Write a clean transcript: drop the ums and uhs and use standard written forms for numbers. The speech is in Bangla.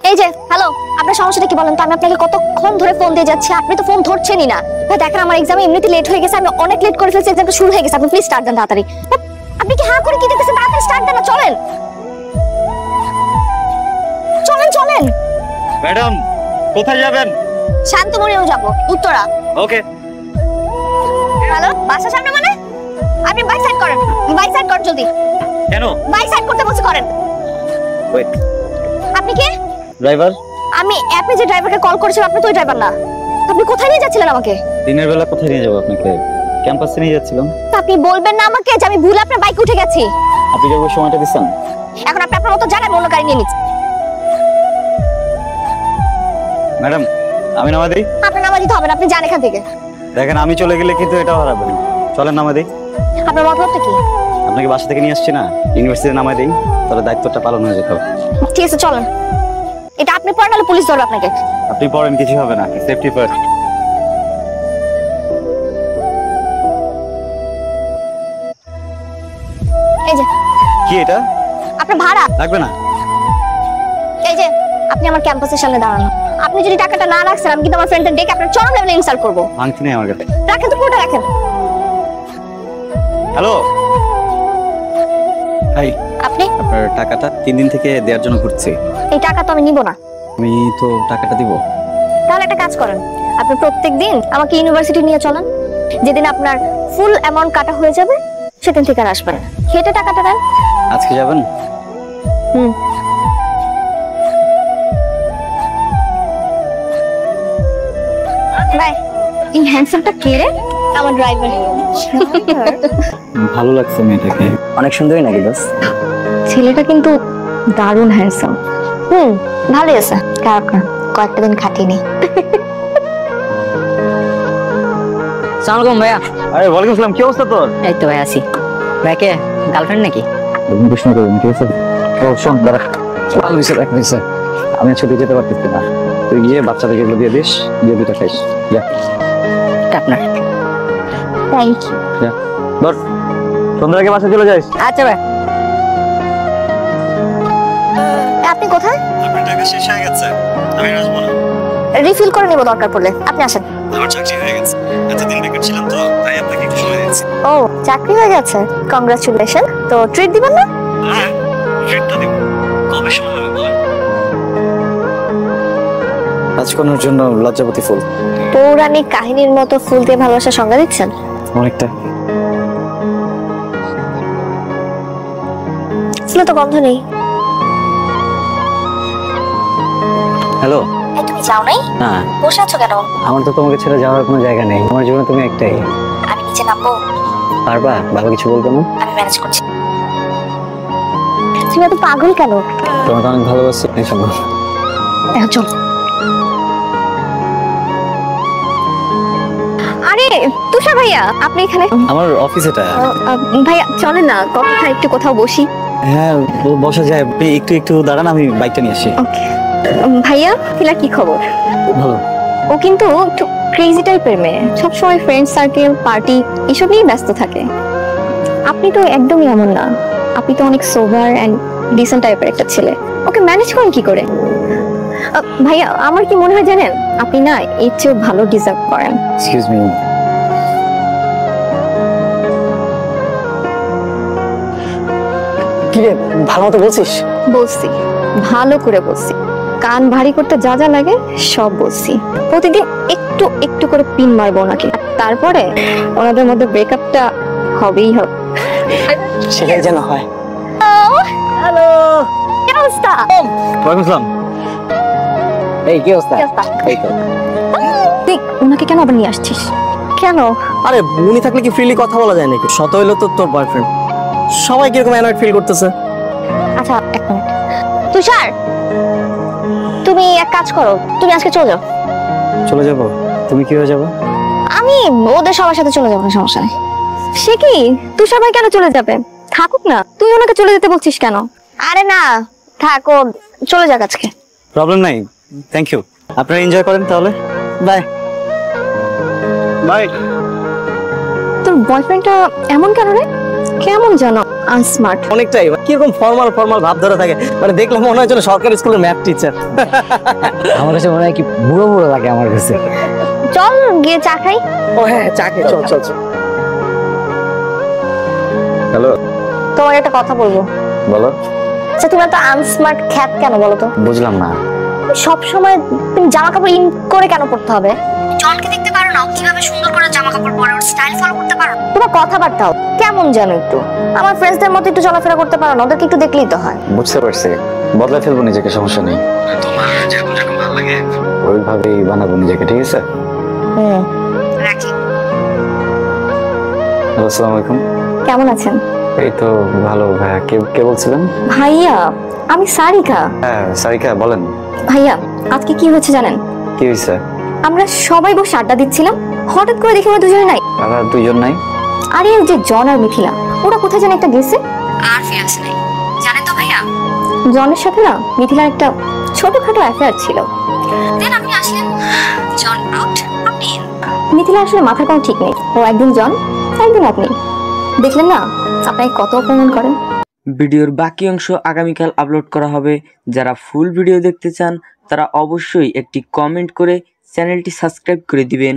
এই যে হ্যালো, আপনার সমস্যাটা কি বলেন তো? আমি আপনাকে কতক্ষণ ধরে ফোন দিয়ে যাচ্ছি, আপনি তো ফোন ধরছেনই না। ভাই দেখেন আমার এক্সাম এমনিতে লেট হয়ে গেছে, আমি অনেক লেট করে ফেলছি, এক্সামটা শুরু হয়ে গেছে, আপনি প্লিজ স্টার্ট দেন তাড়াতাড়ি। আপনি কি হ্যাঁ করে কি দেখতেছেন? তাড়াতাড়ি স্টার্ট দেন না, চলেন চলেন চলেন। ম্যাডাম কোথায় যাবেন? শান্তমণিও যাব, উত্তরা। ওকে। হ্যালো, বাসার সামনে মানে? আপনি বাইক সাইড করেন, বাইক সাইড করেন জলদি। কেন? বাইক সাইড করতে বলছি, করেন। ওয়েট। আপনি কে? ড্রাইভার। আমি অ্যাপে যে ড্রাইভারকে কল করেছিলাম, আপনি তো ওই ড্রাইভার না। আপনি কোথায় নিয়ে যাচ্ছিলেন আমাকে? দিনের বেলা কোথায় নিয়ে যাবো আপনাকে? ক্যাম্পাসে নিয়ে যাচ্ছিলাম। আপনি বলবেন না আমাকে যে আমি ভুলে আপনার বাইকে উঠে গেছি? আপনি কি ওই সময়টা দিচ্ছেন? এখন আপনি আপনার মতো জানেন, অন্য গাড়ি নিয়ে নিচ্ছি। ম্যাডাম আমি নামা দিই। আপনার নামা দিতে হবে না, আপনি যান এখান থেকে। দেখেন আমি চলে গেলে কিন্তু এটা হারাবেন। চলেন নামা দিই। আপনার মতলবটা কি? আপনাকে বাসা থেকে নিয়ে আসছি না, ইউনিভার্সিটিতে নামাই দিই, তাহলে দায়িত্বটা পালন হয়ে যেত। ঠিক আছে চলেন। এটা আপনি পড়েন, নাহলে পুলিশ ধরবে আপনাকে। আপনি পড়েন, কিছু হবে না, সেফটি ফার্স্ট। এই যে। কি এটা? আপনার ভাড়া লাগবে না। এই যে, আপনি আমার ক্যাম্পাসের সামনে দাঁড়ানো। আপনি যদি টাকাটা না রাখছেন, আমি কিন্তু আমার ফ্রেন্ডদের ডেকে আপনার চরম লেভেলে ইনসাল্ট করব। ভাঙতি নেই আমার কাছে। রাখেন তো, পুরোটা রাখেন। হ্যালো হাই, আপনি? আপনার টাকাটা 3 দিন থেকে দেওয়ার জন্য ঘুরছি। এই টাকা তো আমি নিব না। আমি তো টাকাটা দিব। তাহলে একটা কাজ করেন, আপনি প্রত্যেকদিন আমাকে ইউনিভার্সিটি নিয়ে চলেন। যেদিন আপনার ফুল অ্যামাউন্ট কাটা হয়ে যাবে, সেদিন থেকে আর আসবেন। খেটে টাকাটা দেন। আজকে যাবেন? হুম। বাই। এই হ্যান্ডসামটা কে রে? আমার ড্রাইভার। ভালো লাগছে মেয়েটাকে, অনেক সুন্দরই নাকি দোস্ত? ছেলেটা কিন্তু দারুণ হ্যান্ডসাম। ভালোই আছে, খারাপ না। কয়েকটা দিন খাটিয়ে নি। সালামালাইকুম ভাইয়া। আরে ওয়ালাইকুম আসসালাম, কি অবস্থা তোর? এই তো ভাই আছি। ভাই কে গার্লফ্রেন্ড নাকি? প্রশ্ন করবেন, কি অবস্থা? ও শোন দাঁড়া, ভালো হয়েছে, দেখ হয়েছে। আমি ছুটি যেতে পারতেছি না, তুই গিয়ে বাচ্চাদেরকে এগুলো দিয়ে দিস, দিয়ে দুটো খাইস। যা। আপনার। Thank you. যা ধর, সন্ধ্যার আগে বাসা চলে যাস। আচ্ছা ভাই। আপনি কোথায়? আপনার টাকা শেষ হয়ে গেছে, আমি আসবো না। রিফিল করে নেব দরকার পড়লে, আপনি আসেন। আমার চাকরি হয়ে গেছে, এতদিন বেকার ছিলাম তো, তাই আপনাকে একটু সময় দিচ্ছি। ও, চাকরি হয়ে গেছে, কংগ্রাচুলেশন। তো ট্রিট দিবেন না? হ্যাঁ, ট্রিটটা দিব। কবে সময় হবে বলেন? রাজকন্যার জন্য লজ্জাবতী ফুল। পৌরাণিক কাহিনীর মতো ফুল দিয়ে ভালোবাসার সংজ্ঞা দিচ্ছেন? অনেকটা। ফুলে তো গন্ধ নেই। হ্যালো। তুমি যাও নাই? না, বসে আছো কেন? আমার তো তোমাকে ছেড়ে যাওয়ার কোনো জায়গা নেই, আমার জীবনে তুমি একটাই। আমি নিচে নামবো? পারবা? বাবা কিছু বলবো না? আমি ম্যানেজ করছি। তুমি এত পাগল কেন? তোমাকে অনেক ভালোবাসি, এই শোনো। চল। আরে তুষার ভাইয়া, আপনি এখানে? আমার অফিস এটা। ভাইয়া চলেন না, কথা একটু কোথাও বসি। হ্যাঁ বসা যায়, একটু একটু দাঁড়ান, আমি বাইকটা নিয়ে আসি। ওকে। ভাইয়া ফিলা কি খবর? ভালো। ও কিন্তু একটু ক্রেজি টাইপের মেয়ে, সবসময় ফ্রেন্ড সার্কেল, পার্টি এসব নিয়ে ব্যস্ত থাকে। আপনি তো একদমই এমন না, আপনি তো অনেক সোবার অ্যান্ড ডিসেন্ট টাইপের একটা ছেলে। ওকে ম্যানেজ করেন কি করে? ভাইয়া আমার কি মনে হয় জানেন, আপনি না এর চেয়েও ভালো ডিজার্ভ করেন। Excuse me. কি রে, ভালো মতো বলছিস? বলছি, ভালো করে বলছি। কান ভারী করতে যা যা লাগে সব বলছি। প্রতিদিন একটু একটু করে পিন মারবো নাকি, তারপরে ওনাদের মধ্যে ব্রেকআপটা হবেই হবে। সেটাই যেন হয়। হ্যালো, কি অবস্থা? ওয়ালাইকুম আসসালাম। এই কি অবস্থা? এই তো। দেখ ওনাকে কেন আবার নিয়ে আসছিস? কেন? আরে উনি থাকলে কি ফ্রিলি কথা বলা যায় নাকি? শত হইলো তো তোর বয়ফ্রেন্ড, সবাই কিরকম অ্যানয়েড ফিল করতেছে। আচ্ছা এক মিনিট। তুষার, তুমি এক কাজ করো, তুমি আজকে চলে যাও। চলে যাবো? তুমি কি হয়ে যাবো? আমি ওদের সবার সাথে চলে যাবো, সমস্যা নেই। সে কি, তুষার ভাই কেন চলে যাবে? থাকুক না, তুই ওনাকে চলে যেতে বলছিস কেন? আরে না থাকো, চলে যাক আজকে। প্রবলেম নাই, থ্যাংক ইউ। আপনারা এনজয় করেন তাহলে। Bye bye. তোর বয়ফ্রেন্ডটা এমন কেন রে? কেমন জানো আনস্মার্ট। অনেকটাই কিরকম ফর্মাল ফর্মাল ভাব ধরে থাকে, মানে দেখলে মনে হয় যেন সরকারি স্কুলের ম্যাথ টিচার। আমার কাছে মনে হয় কি বুড়ো বুড়ো লাগে আমার কাছে। চল গিয়ে চা খাই। ও হ্যাঁ, চাকে চল চল চল। হ্যালো, তোমার একটা কথা বলবো। বলো। আচ্ছা তুমি এত আনস্মার্ট খ্যাত কেন বলো তো? বুঝলাম না। সব সময় তুমি জামা কাপড় ইন করে কেন পড়তে হবে? জনকে দেখতে পারো না কিভাবে সুন্দর করে জামা কাপড় পরে, ওর স্টাইল ফলো করতে পারো? তোমার কথাবার্তাও কেমন জানো একটু। আমার ফ্রেন্ডসদের মতো একটু চলাফেরা করতে পারো না? ওদেরকে একটু দেখলেই তো হয়। বুঝতে পারছি, বদলে ফেলবো নিজেকে, সমস্যা নেই। তোমার যেরকম যেরকম ভালো লাগে ওইভাবেই বানাবো নিজেকে, ঠিক আছে? রাখি। হ্যালো, আসসালামু আলাইকুম। কেমন আছেন? এই তো ভালো। ভাইয়া কে কে বলছিলেন? ভাইয়া আমি সারিকা। হ্যাঁ সারিকা, বলেন। ভাইয়া আজকে কি হয়েছে জানেন? কি হয়েছে? আমরা সবাই বসে আড্ডা দিচ্ছিলাম, হঠাৎ করে দেখি ওরা দুজনে নাই। আমরা দুইজন নাই? আরে ওই যে জন আর মিথিলা, ওরা কোথায় যেন একটা গেছে আর ফিরে আসে নাই। জানেন তো ভাইয়া, জনের সাথে না মিথিলার একটা ছোটখাটো অ্যাফেয়ার ছিল। দেন আপনি আসলেন, জন আউট, আপনি ইন। মিথিলা আসলে মাথার কোনো ঠিক নেই, ও একদিন জন একদিন আপনি। দেখলেন না আপনাকে কত অপমান করেন। ভিডিওর বাকি অংশ আগামীকাল আপলোড করা হবে। যারা ফুল ভিডিও দেখতে চান তারা অবশ্যই একটি কমেন্ট করে চ্যানেলটি সাবস্ক্রাইব করে দিবেন।